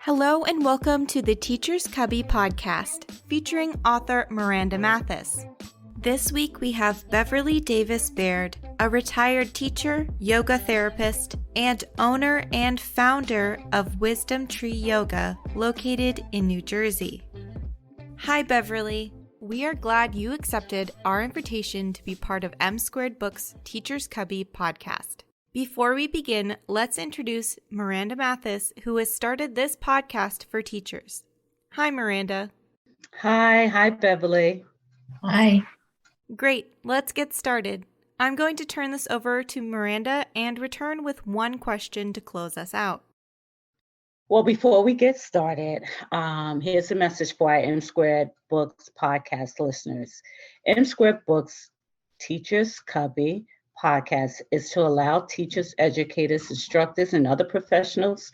Hello and welcome to the Teacher's Cubby podcast, featuring author Miranda Mathis. This week we have Beverly Davis-Baird, a retired teacher, yoga therapist, and owner and founder of Wisdom Tree Yoga, located in New Jersey. Hi Beverly, we are glad you accepted our invitation to be part of M Squared Books' Teacher's Cubby podcast. Before we begin, let's introduce Miranda Mathis, who has started this podcast for teachers. Hi, Miranda. Hi, Beverly. Hi. Great, let's get started. I'm going to turn this over to Miranda and return with one question to close us out. Well, before we get started, here's a message for our M Squared Books podcast listeners. M Squared Books Teacher's Cubby podcast is to allow teachers, educators, instructors, and other professionals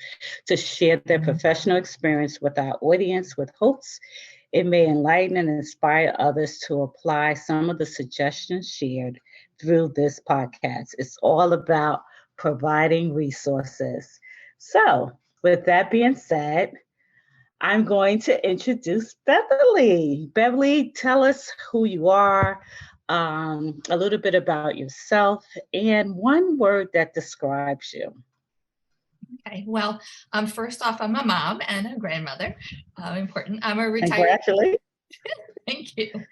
to share their professional experience with our audience with hopes it may enlighten and inspire others to apply some of the suggestions shared through this podcast. It's all about providing resources. So, with that being said, I'm going to introduce Beverly. Beverly, tell us who you are, a little bit about yourself, and one word that describes you. Okay, well, first off, I'm a mom and a grandmother. Important. I'm a retired. Congratulations. Thank you.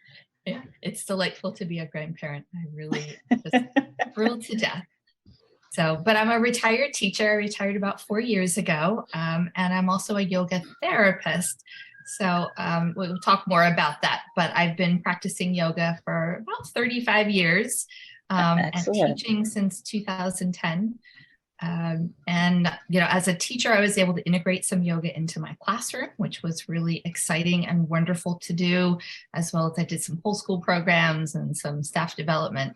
Yeah, it's delightful to be a grandparent. I really just thrilled to death. So, but I'm a retired teacher. I retired about 4 years ago, and I'm also a yoga therapist. So we'll talk more about that, but I've been practicing yoga for about 35 years and teaching since 2010. And, as a teacher, I was able to integrate some yoga into my classroom, which was really exciting and wonderful to do, as well as I did some whole school programs and some staff development.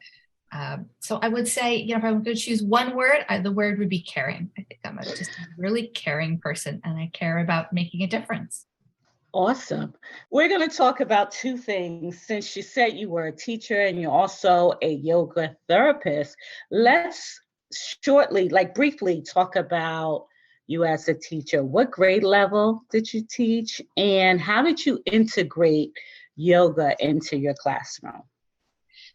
So I would say, if I'm going to choose one word, the word would be caring. I think I'm just a really caring person, and I care about making a difference. Awesome. We're going to talk about two things. Since you said you were a teacher and you're also a yoga therapist, let's briefly talk about you as a teacher. What grade level did you teach, and how did you integrate yoga into your classroom?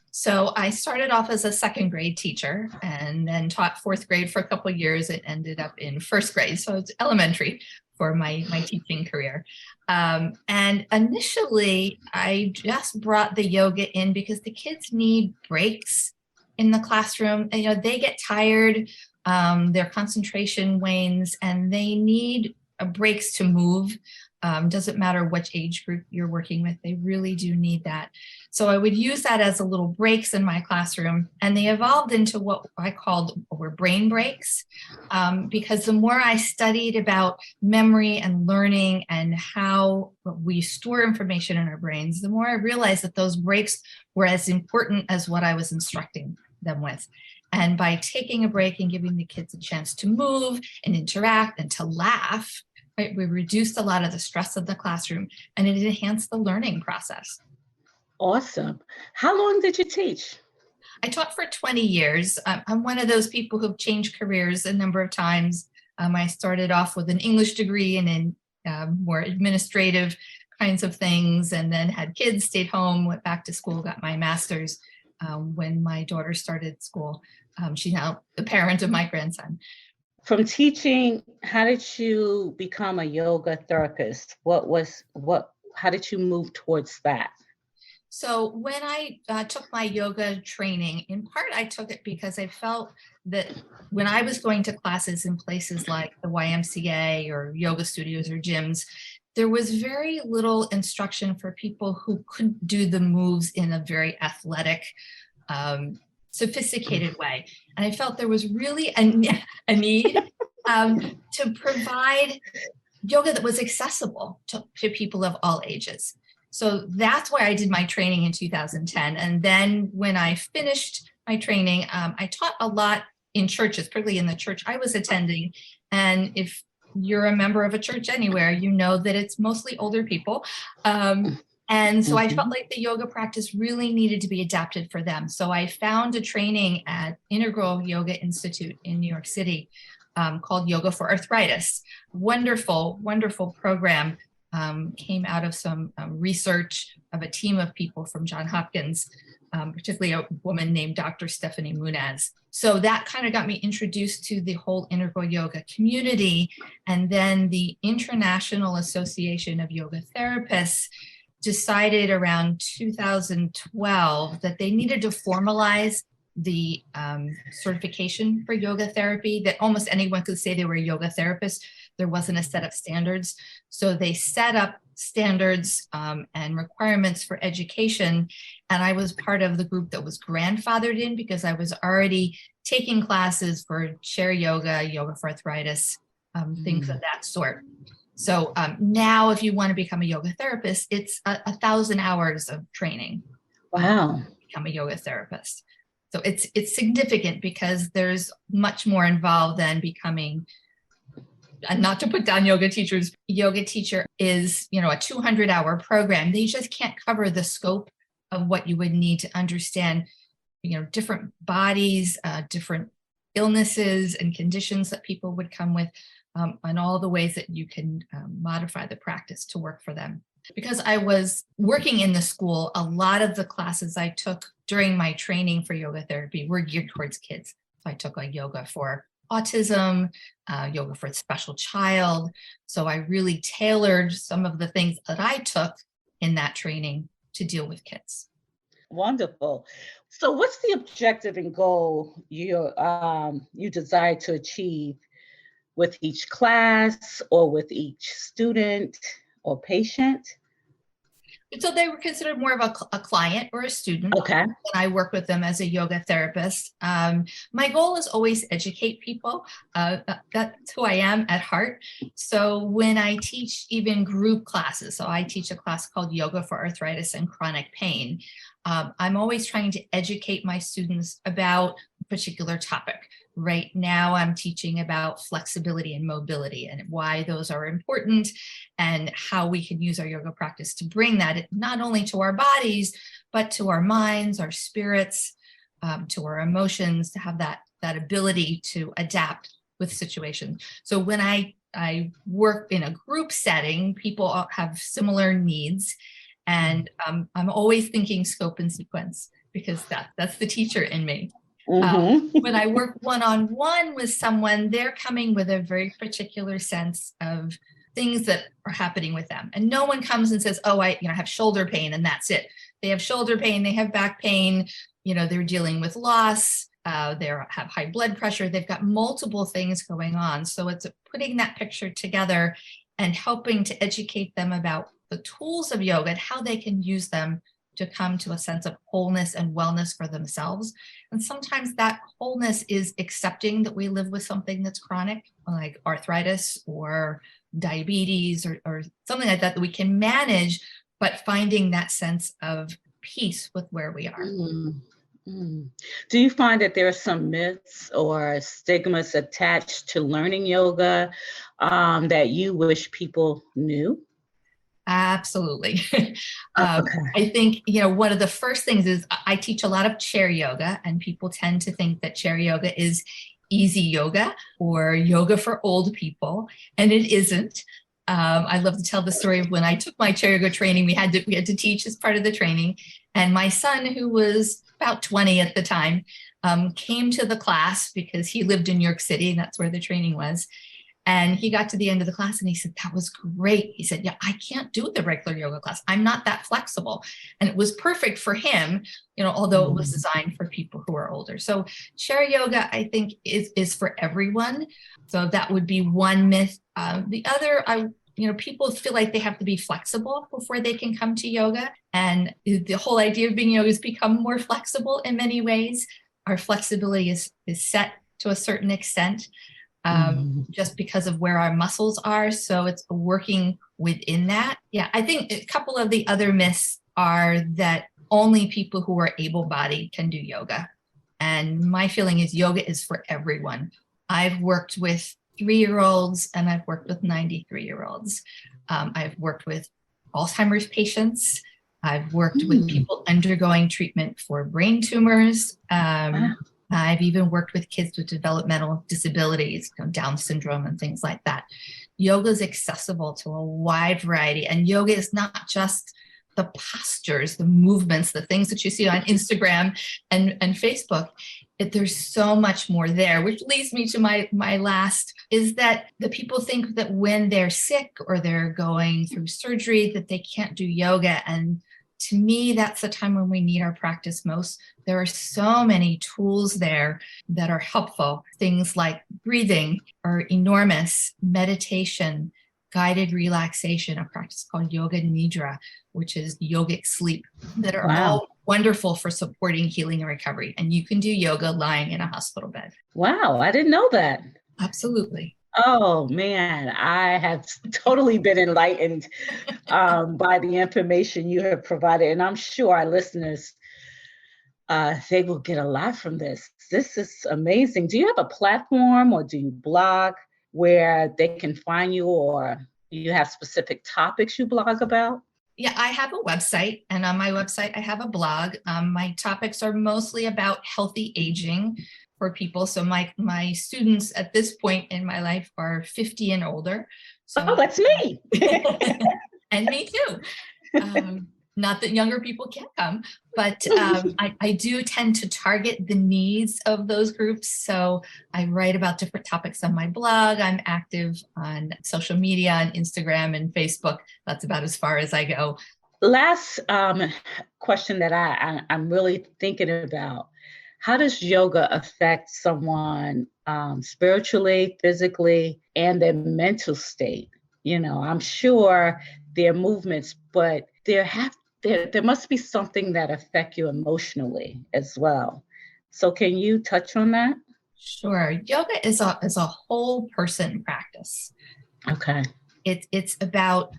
So I started off as a second grade teacher and then taught fourth grade for a couple of years. It ended up in first grade. So it's elementary for my teaching career. And initially, I just brought the yoga in because the kids need breaks in the classroom. And, they get tired, their concentration wanes, and they need breaks to move. Doesn't matter which age group you're working with, they really do need that. So I would use that as a little breaks in my classroom, and they evolved into what I called were brain breaks, because the more I studied about memory and learning and how we store information in our brains, the more I realized that those breaks were as important as what I was instructing them with. And by taking a break and giving the kids a chance to move and interact and to laugh, right, we reduced a lot of the stress of the classroom, and it enhanced the learning process. Awesome. How long did you teach? I taught for 20 years. I'm one of those people who've changed careers a number of times. I started off with an English degree and in more administrative kinds of things, and then had kids, stayed home, went back to school, got my master's when my daughter started school. She's now the parent of my grandson. From teaching, how did you become a yoga therapist? How did you move towards that? So when I took my yoga training, in part, I took it because I felt that when I was going to classes in places like the YMCA or yoga studios or gyms, there was very little instruction for people who couldn't do the moves in a very athletic, sophisticated way. And I felt there was really a need to provide yoga that was accessible to people of all ages. So that's why I did my training in 2010. And then when I finished my training, I taught a lot in churches, particularly in the church I was attending. And if you're a member of a church anywhere, you know that it's mostly older people. And so I felt like the yoga practice really needed to be adapted for them. So I found a training at Integral Yoga Institute in New York City, called Yoga for Arthritis. Wonderful, wonderful program. Came out of some research of a team of people from Johns Hopkins, particularly a woman named Dr. Stephanie Munaz. So that kind of got me introduced to the whole integral yoga community. And then the International Association of Yoga Therapists decided around 2012 that they needed to formalize the certification for yoga therapy, that almost anyone could say they were a yoga therapist. There wasn't a set of standards. So they set up standards and requirements for education. And I was part of the group that was grandfathered in because I was already taking classes for chair yoga, yoga for arthritis, things of that sort. So now if you want to become a yoga therapist, it's 1,000 hours of training. Wow. To become a yoga therapist. So it's significant because there's much more involved than becoming, and not to put down yoga teachers. Yoga teacher is, a 200-hour program. They just can't cover the scope of what you would need to understand, different bodies, different illnesses and conditions that people would come with, and all the ways that you can modify the practice to work for them. Because I was working in the school, a lot of the classes I took during my training for yoga therapy were geared towards kids. So I took yoga for autism, yoga for a special child. So I really tailored some of the things that I took in that training to deal with kids. Wonderful. So what's the objective and goal you desire to achieve with each class or with each student or patient? So they were considered more of a client or a student. Okay. And I work with them as a yoga therapist. My goal is always educate people. That's who I am at heart. So when I teach even group classes, so I teach a class called Yoga for Arthritis and Chronic Pain. I'm always trying to educate my students about a particular topic. Right now, I'm teaching about flexibility and mobility and why those are important and how we can use our yoga practice to bring that not only to our bodies, but to our minds, our spirits, to our emotions, to have that ability to adapt with situations. So when I work in a group setting, people have similar needs. And I'm always thinking scope and sequence because that's the teacher in me. When I work one-on-one with someone, they're coming with a very particular sense of things that are happening with them. And no one comes and says, oh, I have shoulder pain and that's it. They have shoulder pain, they have back pain, they're dealing with loss, they have high blood pressure, they've got multiple things going on. So it's putting that picture together and helping to educate them about the tools of yoga and how they can use them to come to a sense of wholeness and wellness for themselves. And sometimes that wholeness is accepting that we live with something that's chronic, like arthritis or diabetes or something like that we can manage, but finding that sense of peace with where we are. Do you find that there are some myths or stigmas attached to learning yoga that you wish people knew? Absolutely. Okay. I think, one of the first things is I teach a lot of chair yoga, and people tend to think that chair yoga is easy yoga or yoga for old people, and it isn't. I love to tell the story of when I took my chair yoga training. We had to teach as part of the training, and my son, who was about 20 at the time, came to the class because he lived in New York City, and that's where the training was. And he got to the end of the class and he said, that was great. He said, yeah, I can't do the regular yoga class. I'm not that flexible. And it was perfect for him, although it was designed for people who are older. So chair yoga, I think, is for everyone. So that would be one myth. The other, people feel like they have to be flexible before they can come to yoga. And the whole idea of being yoga is become more flexible in many ways. Our flexibility is set to a certain extent. Just because of where our muscles are. So it's working within that. Yeah, I think a couple of the other myths are that only people who are able-bodied can do yoga. And my feeling is yoga is for everyone. I've worked with 3-year-olds and I've worked with 93-year-olds. I've worked with Alzheimer's patients. I've worked with people undergoing treatment for brain tumors. I've even worked with kids with developmental disabilities, Down syndrome and things like that. Yoga is accessible to a wide variety, and yoga is not just the postures, the movements, the things that you see on Instagram and Facebook. There's so much more there, which leads me to my last, is that the people think that when they're sick or they're going through surgery that they can't do yoga. And to me, that's the time when we need our practice most. There are so many tools there that are helpful. Things like breathing are enormous, meditation, guided relaxation, a practice called yoga nidra, which is yogic sleep, that are all wonderful for supporting healing and recovery. And you can do yoga lying in a hospital bed. Wow, I didn't know that. Absolutely. Oh man, I have totally been enlightened by the information you have provided. And I'm sure our listeners, they will get a lot from this. This is amazing. Do you have a platform or do you blog where they can find you, or you have specific topics you blog about? Yeah, I have a website, and on my website, I have a blog. My topics are mostly about healthy aging for people. So my students at this point in my life are 50 and older. So, that's me. And me too. Not that younger people can't come, but I do tend to target the needs of those groups. So I write about different topics on my blog. I'm active on social media, on Instagram and Facebook. That's about as far as I go. Last question that I'm really thinking about. How does yoga affect someone spiritually, physically, and their mental state? I'm sure their movements, but there must be something that affect you emotionally as well. So can you touch on that? Sure. Yoga is a whole person practice. Okay. It's about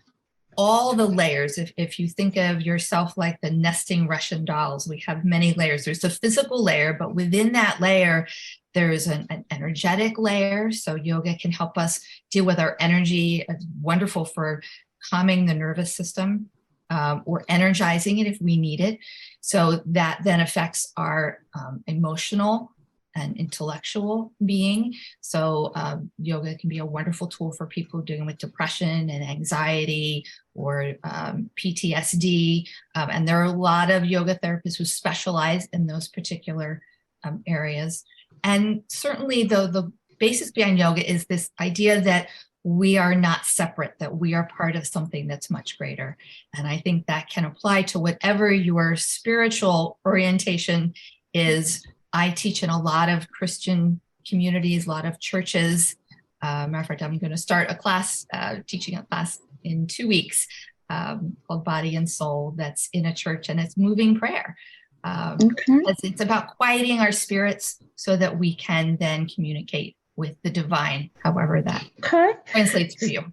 all the layers. If you think of yourself like the nesting Russian dolls, we have many layers. There's a physical layer, but within that layer, there's an energetic layer. So yoga can help us deal with our energy. It's wonderful for calming the nervous system. Or energizing it if we need it. So that then affects our emotional and intellectual being. So yoga can be a wonderful tool for people dealing with depression and anxiety or PTSD. And there are a lot of yoga therapists who specialize in those particular areas. And certainly the basis behind yoga is this idea that we are not separate, that we are part of something that's much greater. And I think that can apply to whatever your spiritual orientation is. I teach in a lot of Christian communities, a lot of churches. Matter of fact, I'm going to start a class, teaching a class in 2 weeks called Body and Soul, that's in a church, and it's moving prayer. It's about quieting our spirits so that we can then communicate with the divine, however that translates for you.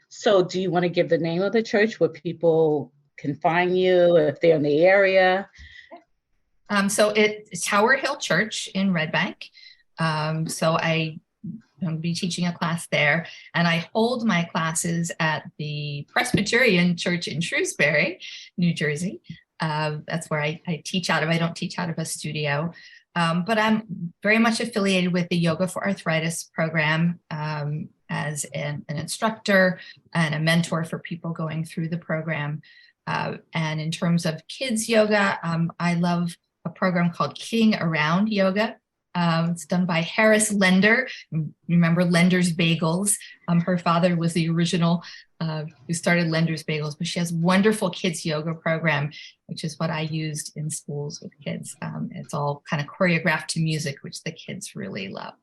So do you want to give the name of the church where people can find you if they're in the area? So it's Tower Hill Church in Red Bank. So I'm going to be teaching a class there, and I hold my classes at the Presbyterian Church in Shrewsbury, New Jersey. That's where I teach out of. I don't teach out of a studio. But I'm very much affiliated with the Yoga for Arthritis program as an instructor and a mentor for people going through the program. And in terms of kids yoga, I love a program called King Around Yoga. It's done by Harris Lender. Remember Lender's Bagels? Her father was the original who started Lender's Bagels, but she has wonderful kids yoga program, which is what I used in schools with kids. It's all kind of choreographed to music, which the kids really love.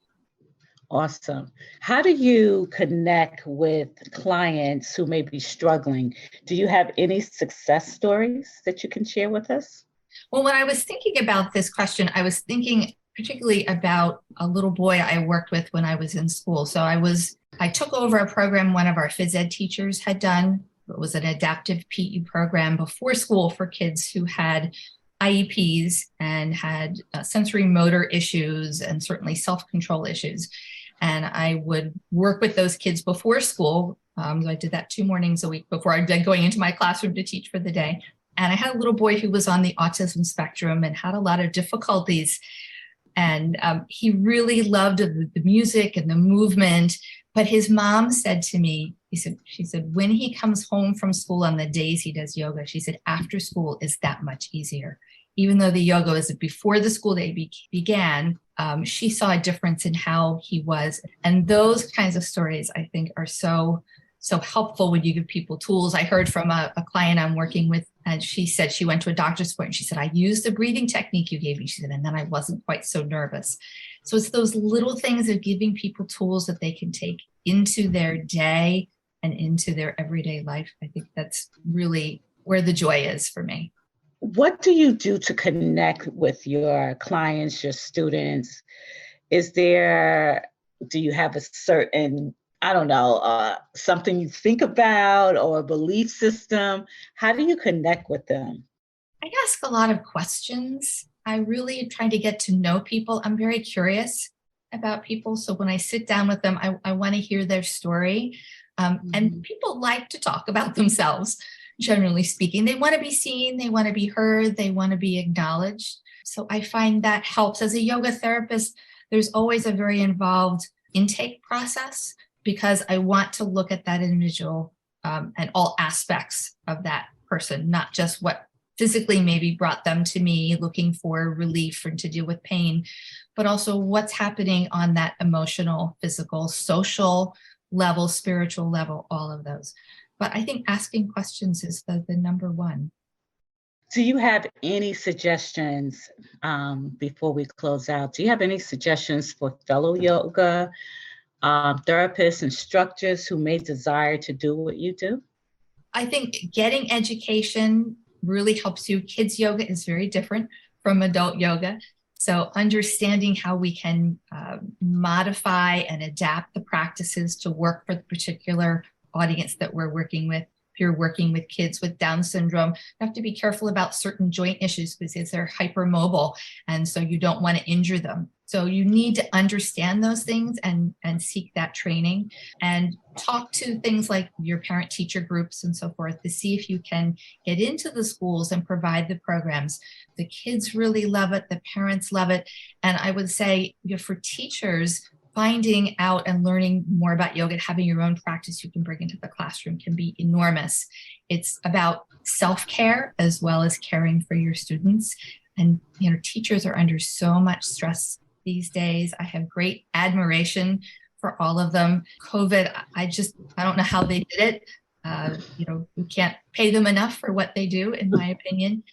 Awesome. How do you connect with clients who may be struggling? Do you have any success stories that you can share with us? Well, when I was thinking about this question, I was thinking particularly about a little boy I worked with when I was in school. So I took over a program one of our phys ed teachers had done. It was an adaptive PE program before school for kids who had IEPs and had sensory motor issues and certainly self-control issues. And I would work with those kids before school. I did that 2 mornings a week before I did going into my classroom to teach for the day. And I had a little boy who was on the autism spectrum and had a lot of difficulties And he really loved the music and the movement. But his mom said to me, she said, when he comes home from school on the days he does yoga, she said, after school is that much easier. Even though the yoga is before the school day began, she saw a difference in how he was. And those kinds of stories, I think, are so helpful when you give people tools. I heard from a client I'm working with, and she said she went to a doctor's appointment. And she said, I used the breathing technique you gave me. She said, and then I wasn't quite so nervous. So it's those little things of giving people tools that they can take into their day and into their everyday life. I think that's really where the joy is for me. What do you do to connect with your clients, your students? Do you have a certain, something you think about or a belief system? How do you connect with them? I ask a lot of questions. I really try to get to know people. I'm very curious about people. So when I sit down with them, I want to hear their story. And people like to talk about themselves, generally speaking. They want to be seen, they want to be heard, they want to be acknowledged. So I find that helps. As a yoga therapist, there's always a very involved intake process because I want to look at that individual and all aspects of that person, not just what physically maybe brought them to me looking for relief and to deal with pain, but also what's happening on that emotional, physical, social level, spiritual level, all of those. But I think asking questions is the number one. Do you have any suggestions before we close out? Do you have any suggestions for fellow yoga therapists, instructors who may desire to do what you do? I think getting education really helps you. Kids yoga is very different from adult yoga. So understanding how we can modify and adapt the practices to work for the particular audience that we're working with. If you're working with kids with Down syndrome, you have to be careful about certain joint issues because they're hypermobile. And so you don't want to injure them. So you need to understand those things and seek that training and talk to things like your parent teacher groups and so forth to see if you can get into the schools and provide the programs. The kids really love it. The parents love it. And I would say, for teachers, finding out and learning more about yoga and having your own practice you can bring into the classroom can be enormous. It's about self-care as well as caring for your students. And, teachers are under so much stress these days. I have great admiration for all of them. COVID, I don't know how they did it. We can't pay them enough for what they do, in my opinion.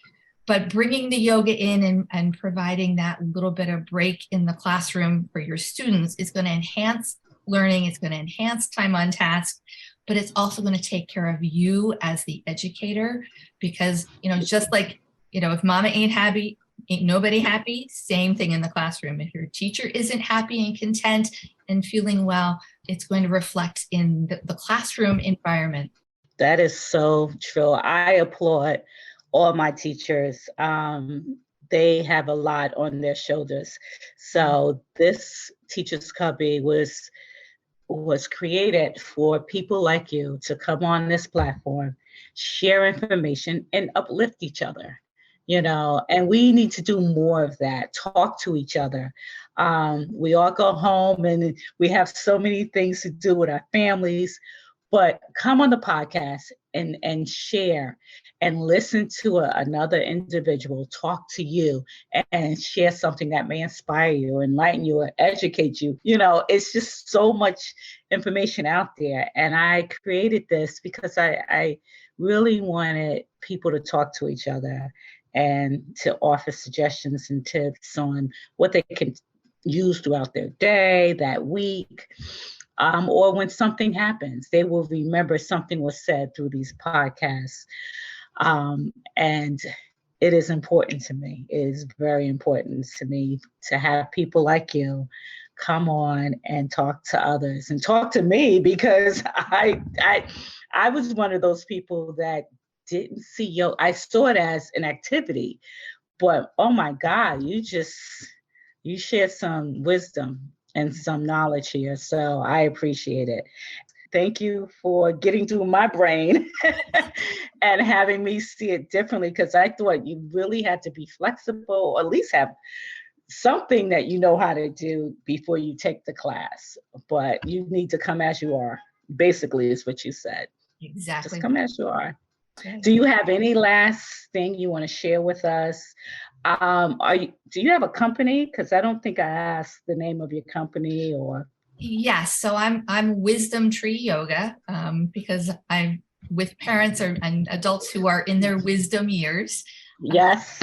But bringing the yoga in and providing that little bit of break in the classroom for your students is going to enhance learning. It's going to enhance time on task, but it's also going to take care of you as the educator because, just like, if mama ain't happy, ain't nobody happy. Same thing in the classroom. If your teacher isn't happy and content and feeling well, it's going to reflect in the classroom environment. That is so true. I applaud all my teachers. They have a lot on their shoulders. So this Teachers Cubby was created for people like you to come on this platform, share information, and uplift each other. And we need to do more of that, talk to each other. We all go home and we have so many things to do with our families, but come on the podcast and share and listen to another individual talk to you and share something that may inspire you, enlighten you, or educate you. It's just so much information out there. And I created this because I really wanted people to talk to each other and to offer suggestions and tips on what they can use throughout their day, that week. Or when something happens, they will remember something was said through these podcasts. And it is important to me. It is very important to me to have people like you come on and talk to others and talk to me because I was one of those people that didn't see yoga. I saw it as an activity, but oh my God, you shared some wisdom and some knowledge here. So I appreciate it. Thank you for getting through my brain and having me see it differently, because I thought you really had to be flexible, or at least have something that you know how to do before you take the class, but you need to come as you are, basically is what you said. Exactly. Just come as you are. Okay. Do you have any last thing you want to share with us? Do you have a company? Because I don't think I asked the name of your company or. Yes, so I'm Wisdom Tree Yoga because I'm with parents and adults who are in their wisdom years. Yes.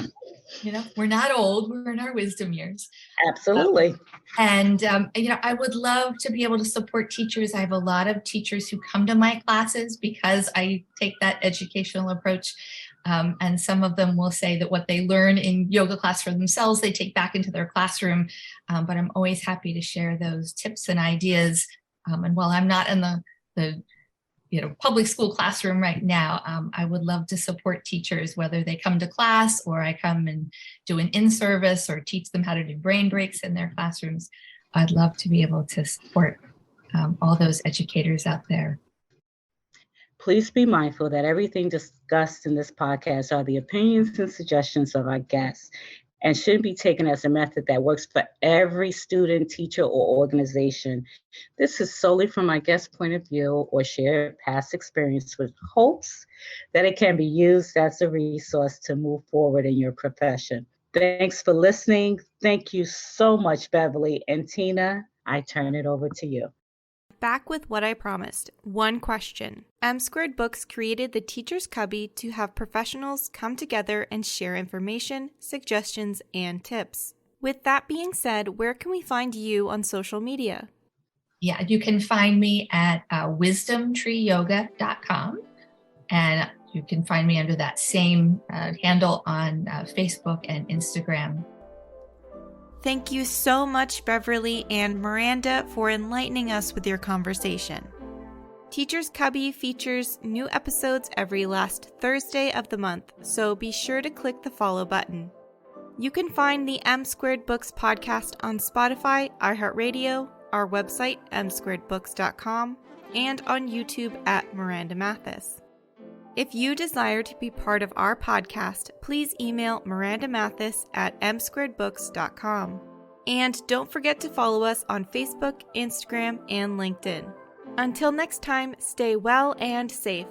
We're not old, we're in our wisdom years. Absolutely. I would love to be able to support teachers. I have a lot of teachers who come to my classes because I take that educational approach. And some of them will say that what they learn in yoga class for themselves, they take back into their classroom. But I'm always happy to share those tips and ideas. And while I'm not in the public school classroom right now, I would love to support teachers, whether they come to class or I come and do an in-service or teach them how to do brain breaks in their classrooms. I'd love to be able to support all those educators out there. Please be mindful that everything discussed in this podcast are the opinions and suggestions of our guests and shouldn't be taken as a method that works for every student, teacher, or organization. This is solely from my guest's point of view or shared past experience with hopes that it can be used as a resource to move forward in your profession. Thanks for listening. Thank you so much, Beverly. And Tina, I turn it over to you. Back with what I promised. One question. M Squared Books created the Teacher's Cubby to have professionals come together and share information, suggestions, and tips. With that being said, where can we find you on social media? Yeah, you can find me at wisdomtreeyoga.com, and you can find me under that same handle on Facebook and Instagram. Thank you so much, Beverly and Miranda, for enlightening us with your conversation. Teacher's Cubby features new episodes every last Thursday of the month, so be sure to click the follow button. You can find the M Squared Books podcast on Spotify, iHeartRadio, our website, msquaredbooks.com, and on YouTube at Miranda Mathis. If you desire to be part of our podcast, please email mirandamathis@msquaredbooks.com. And don't forget to follow us on Facebook, Instagram, and LinkedIn. Until next time, stay well and safe.